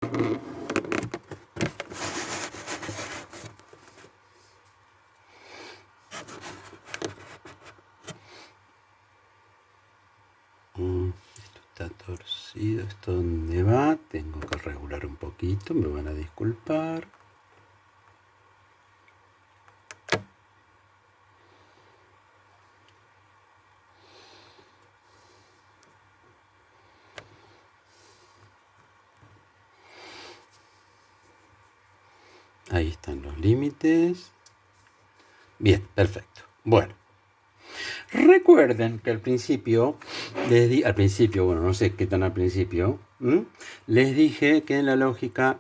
Esto está torcido. ¿Esto dónde va? Tengo que regular un poquito. Me van a disculpar. Ahí están los límites. Bien, perfecto. Bueno, recuerden que al principio, bueno, no sé qué tan al principio, les dije que en la lógica,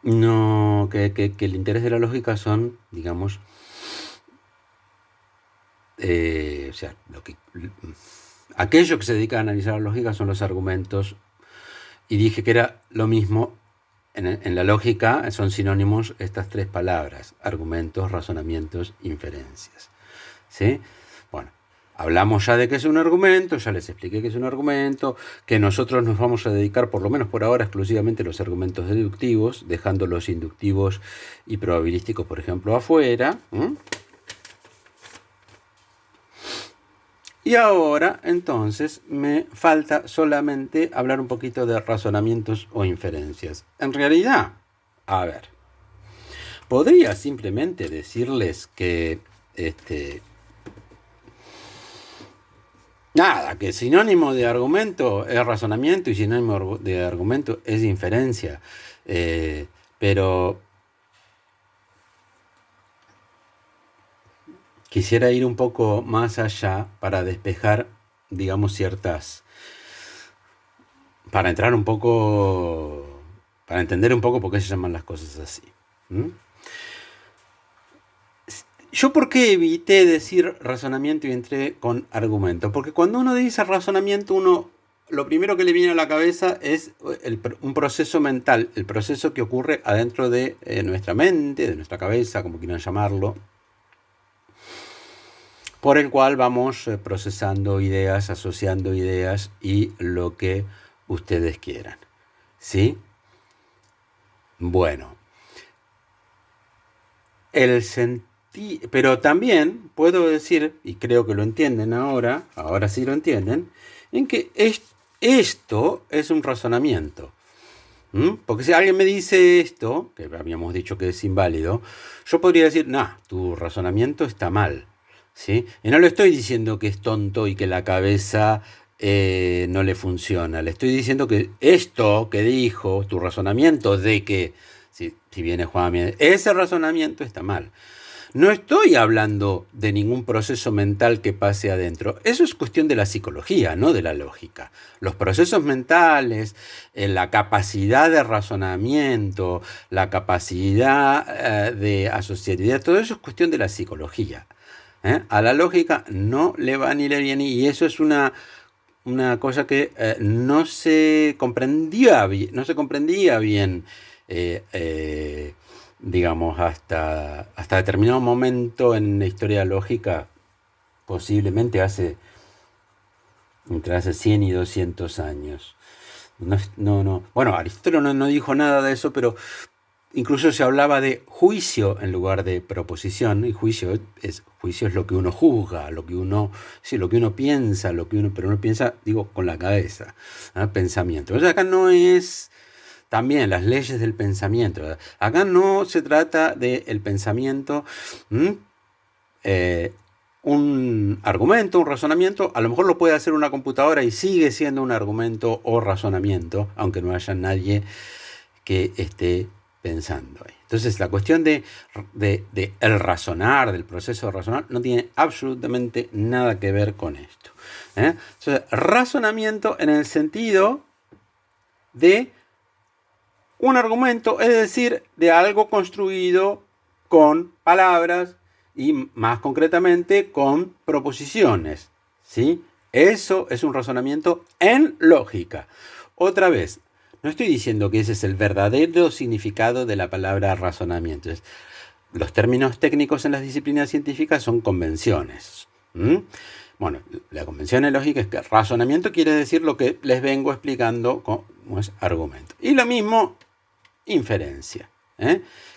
no, que el interés de la lógica son, digamos, o sea, aquello que se dedica a analizar la lógica son los argumentos, y dije que era lo mismo. En la lógica son sinónimos estas tres palabras: argumentos, razonamientos, inferencias. ¿Sí? Bueno, hablamos ya de qué es un argumento, ya les expliqué qué es un argumento, que nosotros nos vamos a dedicar, por lo menos por ahora, exclusivamente a los argumentos deductivos, dejando los inductivos y probabilísticos, por ejemplo, afuera. Y ahora, entonces, me falta solamente hablar un poquito de razonamientos o inferencias. En realidad, a ver, podría simplemente decirles que, nada, que sinónimo de argumento es razonamiento y sinónimo de argumento es inferencia. Pero quisiera ir un poco más allá para despejar, digamos, para entrar un poco, para entender un poco por qué se llaman las cosas así. ¿Yo por qué evité decir razonamiento y entré con argumento? Porque cuando uno dice razonamiento, lo primero que le viene a la cabeza es un proceso mental, el proceso que ocurre adentro de nuestra mente, de nuestra cabeza, como quieran llamarlo, por el cual vamos procesando ideas, asociando ideas y lo que ustedes quieran. ¿Sí? Bueno. Pero también puedo decir, y creo que lo entienden ahora sí lo entienden, en que esto es un razonamiento. Porque si alguien me dice esto, que habíamos dicho que es inválido, yo podría decir, tu razonamiento está mal. ¿Sí? Y no le estoy diciendo que es tonto y que la cabeza no le funciona. Le estoy diciendo que esto que dijo, tu razonamiento de que, si viene Juan, ese razonamiento está mal. No estoy hablando de ningún proceso mental que pase adentro. Eso es cuestión de la psicología, no de la lógica. Los procesos mentales, la capacidad de razonamiento, la capacidad de asociatividad, todo eso es cuestión de la psicología. A la lógica no le va ni le viene, y eso es una cosa que no se comprendía bien, digamos, hasta determinado momento en la historia lógica, posiblemente entre hace 100 y 200 años. Bueno, Aristóteles no dijo nada de eso, pero incluso se hablaba de juicio en lugar de proposición, y juicio es lo que uno juzga, lo que uno piensa, pero uno piensa, digo, con la cabeza, pensamiento. Entonces acá no es también las leyes del pensamiento, ¿verdad? Acá no se trata del pensamiento, un argumento, un razonamiento, a lo mejor lo puede hacer una computadora y sigue siendo un argumento o razonamiento, aunque no haya nadie que esté pensando ahí. Entonces la cuestión de el razonar, del proceso de razonar, no tiene absolutamente nada que ver con esto. Entonces, razonamiento en el sentido de un argumento, es decir, de algo construido con palabras y más concretamente con proposiciones. ¿Sí? Eso es un razonamiento en lógica. Otra vez, no estoy diciendo que ese es el verdadero significado de la palabra razonamiento. Los términos técnicos en las disciplinas científicas son convenciones. Bueno, la convención lógica es que razonamiento quiere decir lo que les vengo explicando como es argumento. Y lo mismo, inferencia,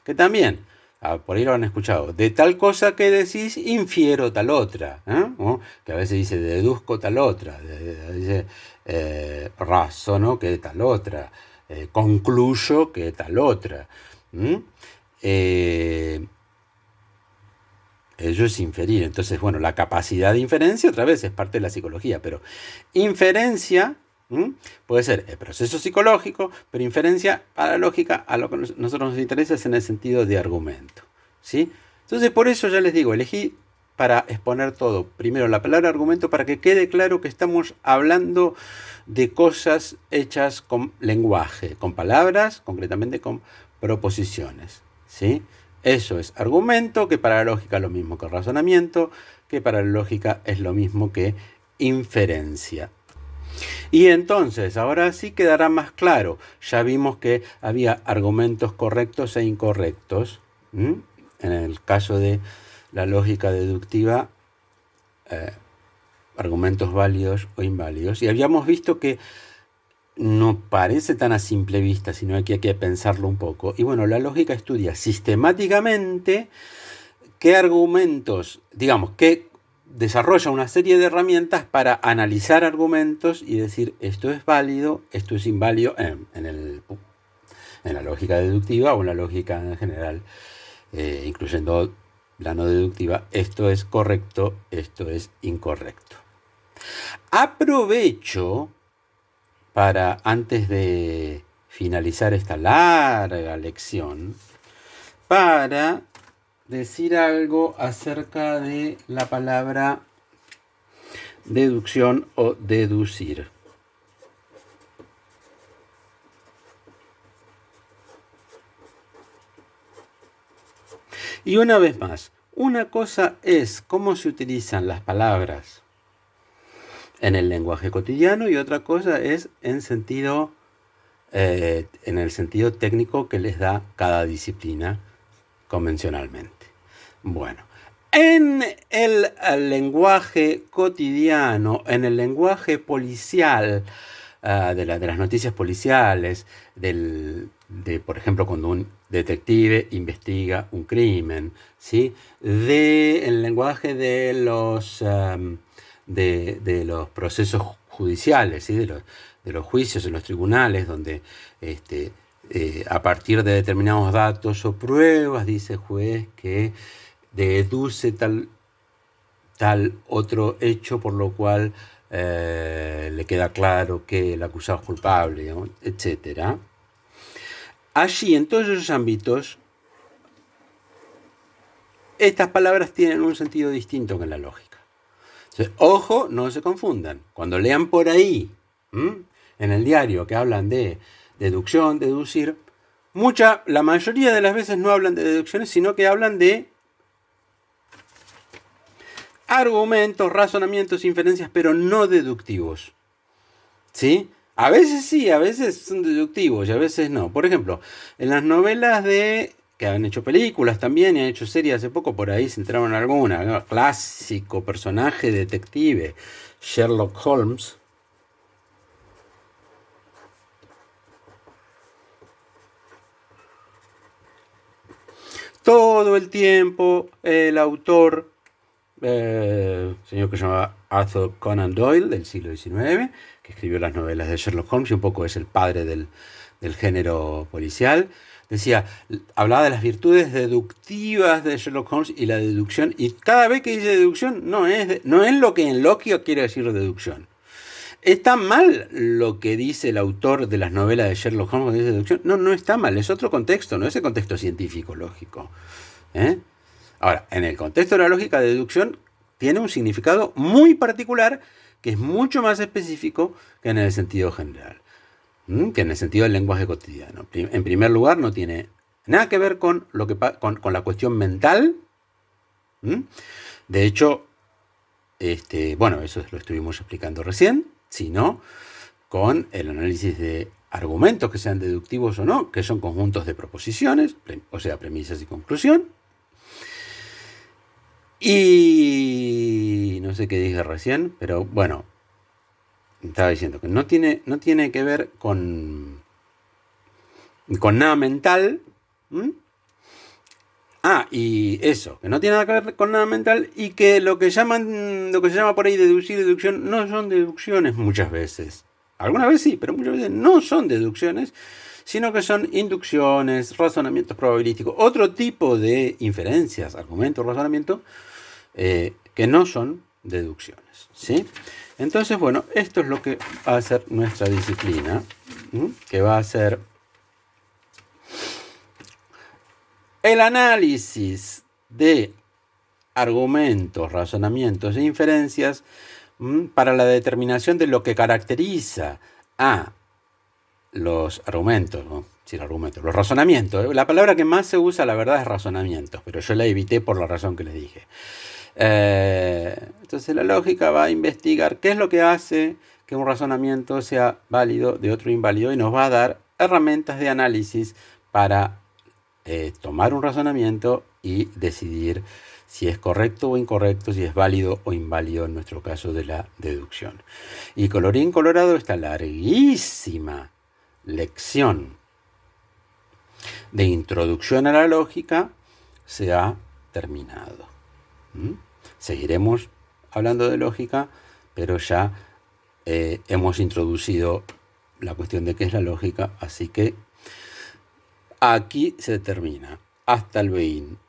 que también, por ahí lo han escuchado, de tal cosa que decís, infiero tal otra, o que a veces dice deduzco tal otra, dice razono que tal otra, concluyo que tal otra. Eso es inferir. Entonces, bueno, la capacidad de inferencia otra vez es parte de la psicología, pero inferencia puede ser el proceso psicológico, pero inferencia a la lógica, a lo que a nosotros nos interesa es en el sentido de argumento, ¿sí? Entonces, por eso ya les digo, elegí para exponer todo, primero la palabra argumento, para que quede claro que estamos hablando de cosas hechas con lenguaje, con palabras, concretamente con proposiciones, ¿sí? Eso es argumento, que para la lógica es lo mismo que razonamiento, que para la lógica es lo mismo que inferencia. Y entonces, ahora sí quedará más claro. Ya vimos que había argumentos correctos e incorrectos. En el caso de la lógica deductiva, argumentos válidos o inválidos. Y habíamos visto que no parece tan a simple vista, sino que hay que pensarlo un poco. Y bueno, la lógica estudia sistemáticamente qué argumentos, digamos, que desarrolla una serie de herramientas para analizar argumentos y decir esto es válido, esto es inválido en la lógica deductiva o en la lógica en general, incluyendo la no deductiva, esto es correcto, esto es incorrecto. Aprovecho para, antes de finalizar esta larga lección, para decir algo acerca de la palabra deducción o deducir. Y una vez más, una cosa es cómo se utilizan las palabras en el lenguaje cotidiano y otra cosa es en el sentido técnico que les da cada disciplina convencionalmente. Bueno, en el lenguaje cotidiano, en el lenguaje policial, de las noticias policiales, por ejemplo, cuando un detective investiga un crimen, ¿sí? El lenguaje de los procesos judiciales, ¿sí? de los juicios en los tribunales, donde a partir de determinados datos o pruebas, dice el juez que deduce tal otro hecho, por lo cual le queda claro que el acusado es culpable, digamos, etc. Allí, en todos esos ámbitos, estas palabras tienen un sentido distinto que en la lógica. Entonces, ojo, no se confundan. Cuando lean por ahí, en el diario, que hablan de deducción, deducir, la mayoría de las veces no hablan de deducciones, sino que hablan de argumentos, razonamientos, inferencias, pero no deductivos. ¿Sí? A veces sí, a veces son deductivos y a veces no. Por ejemplo, en las novelas que han hecho películas también y han hecho series hace poco, por ahí se entraron alguna, ¿no? Clásico personaje detective, Sherlock Holmes. Todo el tiempo el autor, señor que se llamaba Arthur Conan Doyle, del siglo XIX, que escribió las novelas de Sherlock Holmes y un poco es el padre del género policial, hablaba de las virtudes deductivas de Sherlock Holmes y la deducción, y cada vez que dice deducción no es lo que en Locke quiere decir deducción. ¿Está mal lo que dice el autor de las novelas de Sherlock Holmes de deducción? No, no está mal, es otro contexto, no es el contexto científico lógico. Ahora, en el contexto de la lógica de deducción tiene un significado muy particular que es mucho más específico que en el sentido general, que en el sentido del lenguaje cotidiano. En primer lugar, no tiene nada que ver con la cuestión mental. De hecho, bueno, eso lo estuvimos explicando recién, sino con el análisis de argumentos que sean deductivos o no, que son conjuntos de proposiciones, o sea, premisas y conclusión. Y no sé qué dije recién, pero bueno, estaba diciendo que no tiene que ver con nada mental. ¿M? Y eso, que no tiene nada que ver con nada mental y que lo que se llama por ahí deducir, deducción, no son deducciones muchas veces. Algunas veces sí, pero muchas veces no son deducciones, sino que son inducciones, razonamientos probabilísticos, otro tipo de inferencias, argumentos, razonamiento, que no son deducciones, ¿sí? Entonces, bueno, esto es lo que va a ser nuestra disciplina, que va a ser el análisis de argumentos, razonamientos e inferencias para la determinación de lo que caracteriza a los argumentos, ¿no? Sí, los razonamientos. La palabra que más se usa, la verdad, es razonamientos, pero yo la evité por la razón que les dije. Entonces la lógica va a investigar qué es lo que hace que un razonamiento sea válido de otro inválido y nos va a dar herramientas de análisis para tomar un razonamiento y decidir si es correcto o incorrecto, si es válido o inválido en nuestro caso de la deducción. Y colorín colorado, esta larguísima lección de introducción a la lógica se ha terminado. Seguiremos hablando de lógica, pero ya hemos introducido la cuestión de qué es la lógica, así que aquí se termina. Hasta el 20.